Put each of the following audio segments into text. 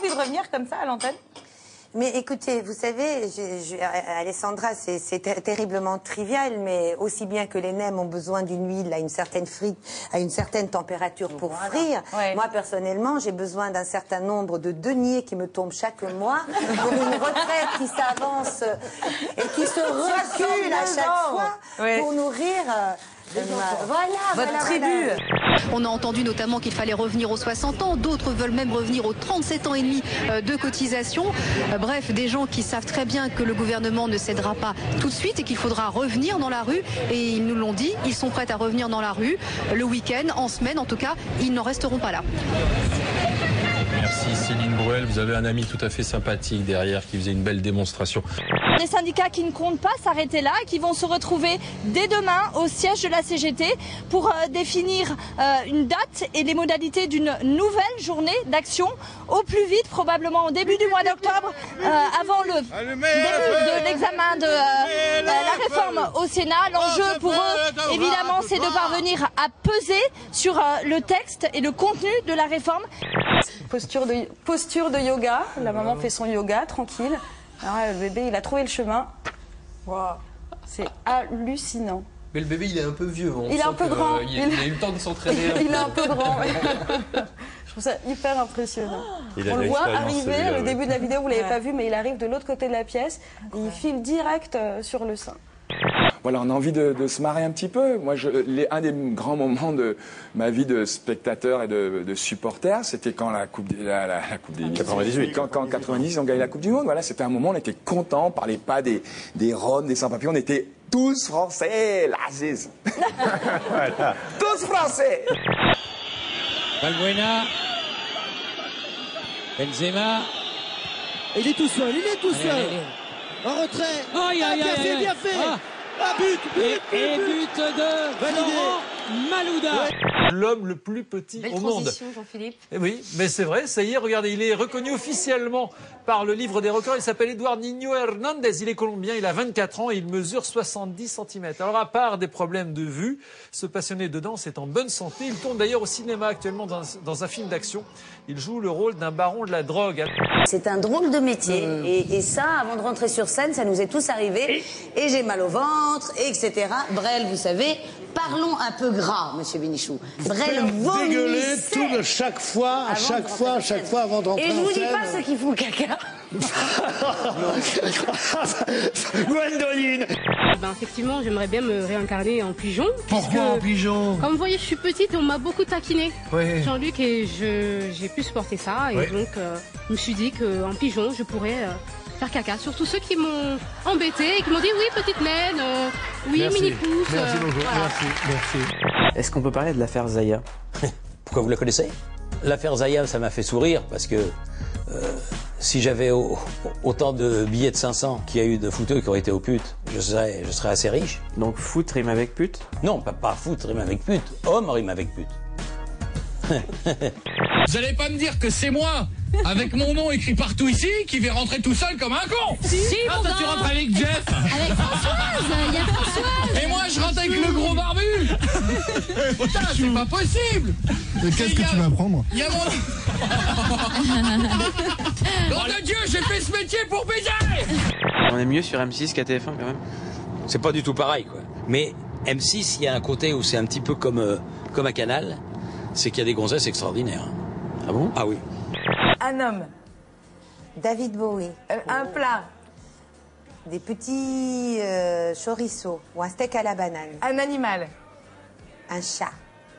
envie de revenir comme ça à l'antenne? Mais écoutez, vous savez, Alessandra, c'est terriblement trivial, mais aussi bien que les nems ont besoin d'une huile à une certaine température pour frire, moi personnellement, j'ai besoin d'un certain nombre de deniers qui me tombent chaque mois pour une retraite qui s'avance et qui se recule à chaque fois pour nourrir... Votre tribu. On a entendu notamment qu'il fallait revenir aux 60 ans, d'autres veulent même revenir aux 37 ans et demi de cotisation. Bref, des gens qui savent très bien que le gouvernement ne cédera pas tout de suite et qu'il faudra revenir dans la rue. Et ils nous l'ont dit, ils sont prêts à revenir dans la rue le week-end, en semaine, en tout cas, ils n'en resteront pas là. Merci Céline Bruel, vous avez un ami tout à fait sympathique derrière qui faisait une belle démonstration. Les syndicats qui ne comptent pas s'arrêter là, qui vont se retrouver dès demain au siège de la CGT pour définir une date et les modalités d'une nouvelle journée d'action au plus vite, probablement au début du mois d'octobre, avant le début de l'examen de la réforme au Sénat. L'enjeu pour eux, évidemment, c'est de parvenir à peser sur le texte et le contenu de la réforme. Posture de yoga. La maman fait son yoga, tranquille. Alors là, le bébé, il a trouvé le chemin. Wow. C'est hallucinant. Mais le bébé, il est un peu vieux. Il est un peu grand. Il a eu le temps de s'entraîner. Il est un peu grand. Je trouve ça hyper impressionnant. On le voit arriver, le début de la vidéo, vous ne l'avez pas vu, mais il arrive de l'autre côté de la pièce. Et il file direct sur le sein. Voilà, on a envie de se marrer un petit peu. Moi, un des grands moments de ma vie de spectateur et de supporter, c'était quand la Coupe des 98. Quand en 90, on gagnait la Coupe du Monde. Voilà, c'était un moment où on était content, on parlait pas des Roms, des sans-papiers, on était tous français, l'Aziz. Voilà. Tous français. Valbuena, Benzema. Il est tout seul, En retrait. Bien fait. But de Laurent Malouda. L'homme le plus petit au monde. Jean-Philippe. Et oui, mais c'est vrai, ça y est, regardez, il est reconnu officiellement par le livre des records. Il s'appelle Edouard Niño Hernandez, il est colombien, il a 24 ans et il mesure 70 cm. Alors à part des problèmes de vue, ce passionné de danse est en bonne santé. Il tourne d'ailleurs au cinéma actuellement dans un film d'action. Il joue le rôle d'un baron de la drogue. C'est un drôle de métier et ça, avant de rentrer sur scène, ça nous est tous arrivé. Et j'ai mal au ventre, etc. Brel, vous savez, parlons un peu gras, monsieur Bénichou. Brel vomissait chaque fois avant d'entrer en scène. Et je vous dis pas ceux qui font caca. Gwendoline. Effectivement, j'aimerais bien me réincarner en pigeon. Pourquoi en pigeon? Comme vous voyez, je suis petite et on m'a beaucoup taquiné. Oui. Jean-Luc, et j'ai pu supporter ça. Et donc, je me suis dit qu'en pigeon, je pourrais faire caca. Surtout ceux qui m'ont embêté et qui m'ont dit oui, petite naine, oui, mini-pouce. Merci beaucoup, merci. Est-ce qu'on peut parler de l'affaire Zaya? Pourquoi vous la connaissez? L'affaire Zaya, ça m'a fait sourire parce que si j'avais autant de billets de 500 qu'il y a eu de footeux qui auraient été aux putes, je serais assez riche. Donc foot rime avec pute? Non, pas foot rime avec pute, homme rime avec pute. Vous allez pas me dire que c'est moi, avec mon nom écrit partout ici, qui vais rentrer tout seul comme un con. Si, toi tu rentres avec Jeff. Avec Françoise, il y a Françoise. Et moi je rentre avec le gros barbu. Putain, c'est pas possible. Mais qu'est-ce que tu vas prendre? Il y a mon... Nom de Dieu, j'ai fait ce métier pour baiser. On est mieux sur M6 qu'à TF1 quand même. C'est pas du tout pareil, quoi. Mais M6, il y a un côté où c'est un petit peu comme à Canal, c'est qu'il y a des gonzesses extraordinaires. Ah bon? Ah oui. Un homme. David Bowie. Un plat. Des petits chorizo ou un steak à la banane. Un animal. Un chat.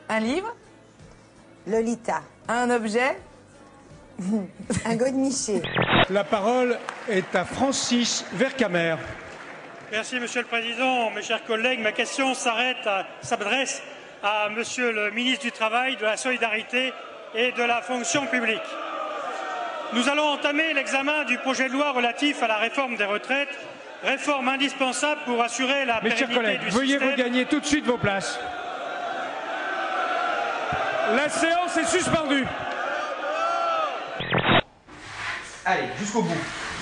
Un livre. Lolita. Un objet. Un godemiché. La parole est à Francis Vercamer. Merci Monsieur le Président. Mes chers collègues, ma question s'adresse à Monsieur le ministre du Travail, de la Solidarité et de la Fonction publique. Nous allons entamer l'examen du projet de loi relatif à la réforme des retraites, réforme indispensable pour assurer la pérennité du système. Mes chers collègues, veuillez regagner tout de suite vos places. La séance est suspendue. Allez, jusqu'au bout.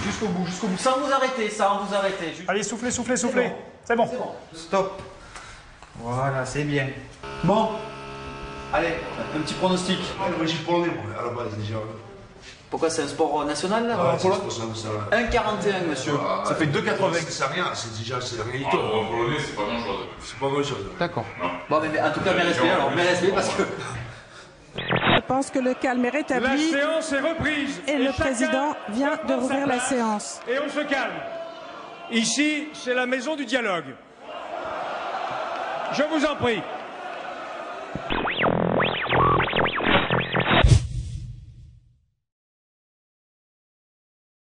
Jusqu'au bout. Sans vous arrêter, Allez, soufflez. C'est bon. Stop. Voilà, c'est bien. Bon. Allez, un petit pronostic. Moi, je suis polonais, à la base, déjà. Pourquoi c'est un sport national là? 1,41 monsieur, ça fait 2,80. C'est rien, c'est rien du tout. En polonais, c'est pas grand chose. C'est pas grand chose. D'accord. Bon, mais en tout cas, mes respects alors, mes respects parce que. Je pense que le calme est rétabli. La séance est reprise. Et le président vient de rouvrir la séance. Et on se calme. Ici, c'est la maison du dialogue. Je vous en prie.